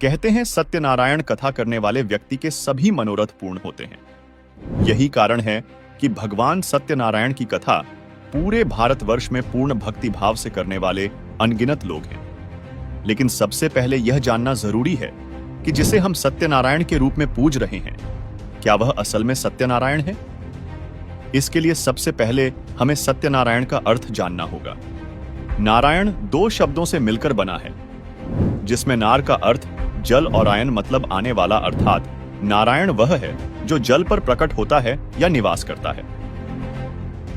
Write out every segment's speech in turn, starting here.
कहते हैं सत्यनारायण कथा करने वाले व्यक्ति के सभी मनोरथ पूर्ण होते हैं। यही कारण है कि भगवान सत्यनारायण की कथा पूरे भारतवर्ष में पूर्ण भक्ति भाव से करने वाले अनगिनत लोग हैं। लेकिन सबसे पहले यह जानना जरूरी है कि जिसे हम सत्यनारायण के रूप में पूज रहे हैं, क्या वह असल में सत्यनारायण है? इसके लिए सबसे पहले हमें सत्यनारायण का अर्थ जानना होगा। नारायण दो शब्दों से मिलकर बना है, जिसमें नार का अर्थ जल और आयन मतलब आने वाला, अर्थात नारायण वह है जो जल पर प्रकट होता है या निवास करता है।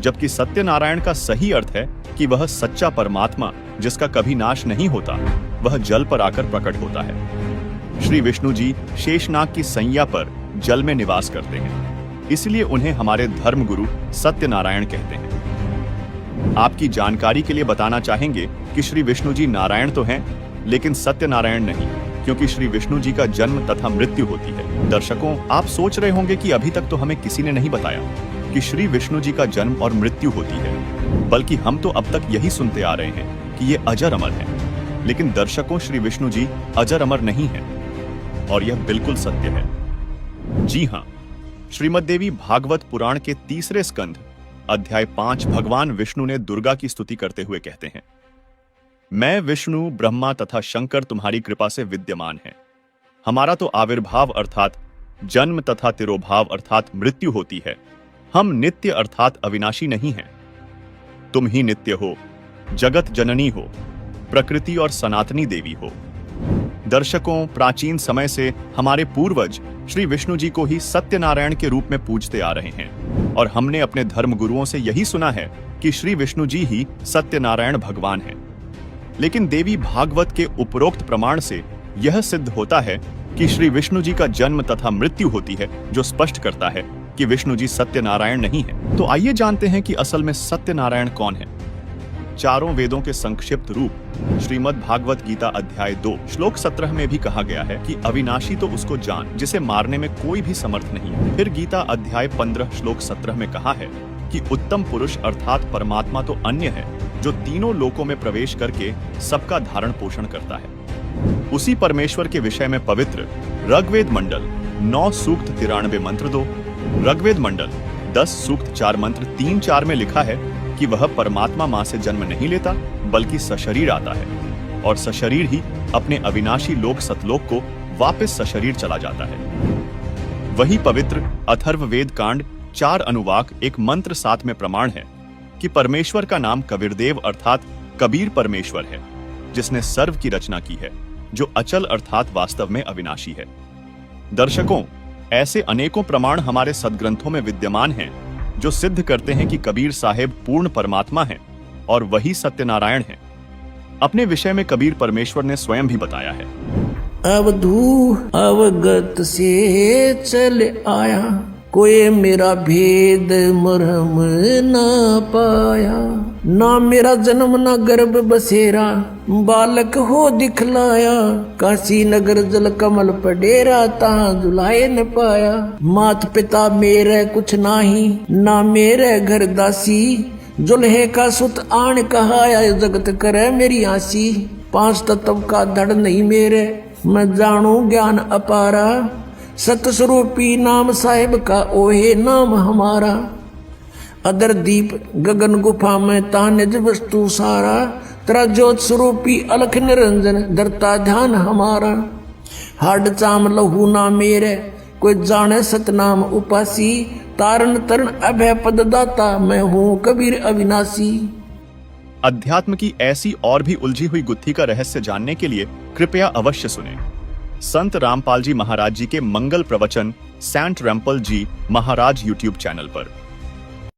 जबकि सत्यनारायण का सही अर्थ है कि वह सच्चा परमात्मा जिसका कभी नाश नहीं होता, वह जल पर आकर प्रकट होता है। श्री विष्णु जी शेषनाग की सैया पर जल में निवास करते हैं, इसलिए उन्हें हमारे धर्म गुरु सत्यनारायण कहते हैं। आपकी जानकारी के लिए बताना चाहेंगे कि श्री विष्णु जी नारायण तो हैं, लेकिन सत्यनारायण नहीं, क्योंकि श्री विष्णु जी का जन्म तथा मृत्यु होती है। दर्शकों, आप सोच रहे होंगे कि अभी तक तो हमें किसी ने नहीं बताया कि श्री विष्णु जी का जन्म और मृत्यु होती है, बल्कि हम तो अब तक यही सुनते आ रहे हैं कि ये अजर अमर है। लेकिन दर्शकों, श्री विष्णु जी अजर अमर नहीं है, और यह बिल्कुल सत्य है। जी हाँ, श्रीमद्देवी भागवत पुराण के 3 स्कंध अध्याय 5 भगवान विष्णु ने दुर्गा की स्तुति करते हुए कहते हैं, मैं विष्णु ब्रह्मा तथा शंकर तुम्हारी कृपा से विद्यमान है। हमारा तो आविर्भाव अर्थात जन्म तथा तिरोभाव अर्थात मृत्यु होती है। हम नित्य अर्थात अविनाशी नहीं हैं। तुम ही नित्य हो, जगत जननी हो, प्रकृति और सनातनी देवी हो। दर्शकों, प्राचीन समय से हमारे पूर्वज श्री विष्णु जी को ही सत्यनारायण के रूप में पूजते आ रहे हैं, और हमने अपने धर्म गुरुओं से यही सुना है कि श्री विष्णु जी ही सत्यनारायण भगवान हैं। लेकिन देवी भागवत के उपरोक्त प्रमाण से यह सिद्ध होता है कि श्री विष्णु जी का जन्म तथा मृत्यु होती है, जो स्पष्ट करता है कि विष्णु जी सत्यनारायण नहीं है। तो आइए जानते हैं कि असल में सत्यनारायण कौन है। चारों वेदों के संक्षिप्त रूप श्रीमद् भागवत गीता अध्याय 2 श्लोक 17 में भी कहा गया है कि अविनाशी तो उसको जान जिसे मारने में कोई भी समर्थ नहीं है। फिर गीता अध्याय 15 श्लोक 17 में कहा है कि उत्तम पुरुष अर्थात परमात्मा तो अन्य है, जो तीनों लोकों में प्रवेश करके सबका धारण पोषण करता है। उसी परमेश्वर के विषय में पवित्र ऋग्वेद मंडल 9 सूक्त 93 मंत्र 2, ऋग्वेद मंडल 10 सूक्त 4 मंत्र 3-4 में लिखा है कि वह परमात्मा मां से जन्म नहीं लेता, बल्कि सशरीर आता है, और सशरीर ही अपने अविनाशी लोक सतलोक को वापस सशरीर चला जाता है। वही पवित्र अथर्ववेद कांड 4 अनुवाक 1 मंत्र 7 में प्रमाण है कि परमेश्वर का नाम कबीरदेव अर्थात कबीर परमेश्वर है, जिसने सर्व की रचना की है, जो अचल अर्थात वास्तव में अविनाशी है। दर्शकों, ऐसे अनेकों प्रमाण हमारे सदग्रंथों में विद्यमान हैं, जो सिद्ध करते हैं कि कबीर साहेब पूर्ण परमात्मा हैं और वही सत्यनारायण हैं। अपने विषय में कबीर परमेश्वर ने स्वयं भी बताया है, अवधू अवगत से चल आया, कोई मेरा भेद मरहम ना पाया। ना मेरा जन्म ना गर्भ बसेरा, बालक हो दिखलाया। काशी नगर जल कमल पडेरा, ता जुलाए न पाया। मात पिता मेरे कुछ नाही, ना मेरे घर दासी। जुल्हे का सुत आन कहाया, जगत करे मेरी आसी। 5 तत्व का धड़ नहीं मेरे, मैं जानू ज्ञान अपारा। सतस्वरूपी नाम साहिब का ओहे नाम हमारा। अदर दीप गगन गुफा में तानिज वस्तु सारा। तेरा ज्योत स्वरूपी अलख निरंजन, धरता ध्यान हमारा। हाड चाम लहू ना मेरे, कोई जाने सतनाम उपासी। तारण तरण अभय पद दाता, मैं हूँ कबीर अविनाशी। अध्यात्म की ऐसी और भी उलझी हुई गुत्थी का रहस्य जानने के लिए कृपया अवश्य सुनें संत रामपाल जी महाराज जी के मंगल प्रवचन सेंट रैम्पल जी महाराज यूट्यूब चैनल पर।